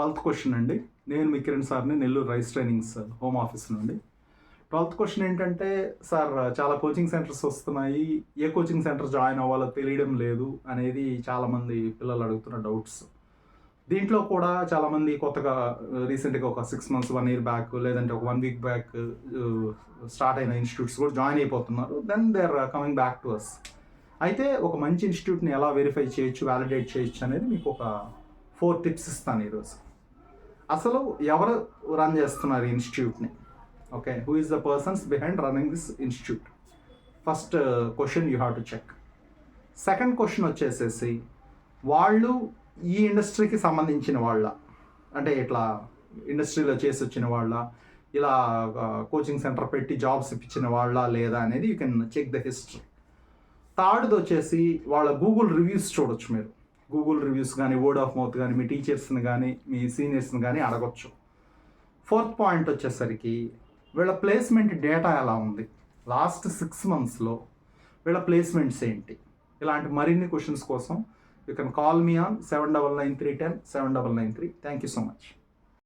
12th question అండి. నేను మీ కిరణ్ సార్ని, Nellore rice trainings home office నుండి. 12th క్వశ్చన్ ఏంటంటే, సార్ చాలా కోచింగ్ సెంటర్స్ వస్తున్నాయి, ఏ కోచింగ్ సెంటర్ జాయిన్ అవ్వాలో తెలియడం లేదు అనేది చాలామంది పిల్లలు అడుగుతున్న డౌట్స్. దీంట్లో కూడా చాలామంది కొత్తగా రీసెంట్గా ఒక 6 months 1 year బ్యాక్ లేదంటే ఒక 1 week బ్యాక్ స్టార్ట్ అయిన ఇన్స్టిట్యూట్స్ కూడా జాయిన్ అయిపోతున్నారు. Then they are coming back to us. అయితే ఒక మంచి ఇన్స్టిట్యూట్ని ఎలా వెరిఫై చేయొచ్చు, వ్యాలిడేట్ చేయొచ్చు అనేది మీకు ఒక 4 tips ఇస్తాను ఈరోజు. అసలు ఎవరు రన్ చేస్తున్నారు ఈ ఇన్స్టిట్యూట్ని? Okay, who is the persons behind running this institute? First question you have to check. Second question వచ్చేసేసి, వాళ్ళు ఈ ఇండస్ట్రీకి సంబంధించిన వాళ్ళ, అంటే ఇట్లా ఇండస్ట్రీలో చేసి వచ్చిన వాళ్ళ, ఇలా కోచింగ్ సెంటర్ పెట్టి జాబ్స్ ఇప్పించిన వాళ్ళ లేదా అనేది you can check the history. థర్డ్ది వచ్చేసి వాళ్ళ గూగుల్ రివ్యూస్ చూడొచ్చు మీరు. గూగుల్ రివ్యూస్ కానీ, వర్డ్ ఆఫ్ మౌత్ కానీ, మీ టీచర్స్ని కానీ, మీ సీనియర్స్ని కానీ అడగొచ్చు. ఫోర్త్ పాయింట్ వచ్చేసరికి వీళ్ళ ప్లేస్మెంట్ డేటా ఎలా ఉంది, లాస్ట్ 6 monthsలో వీళ్ళ ప్లేస్మెంట్స్ ఏంటి? ఇలాంటి మరిన్ని క్వశ్చన్స్ కోసం you can call me on 799310 7993. Thank you so much.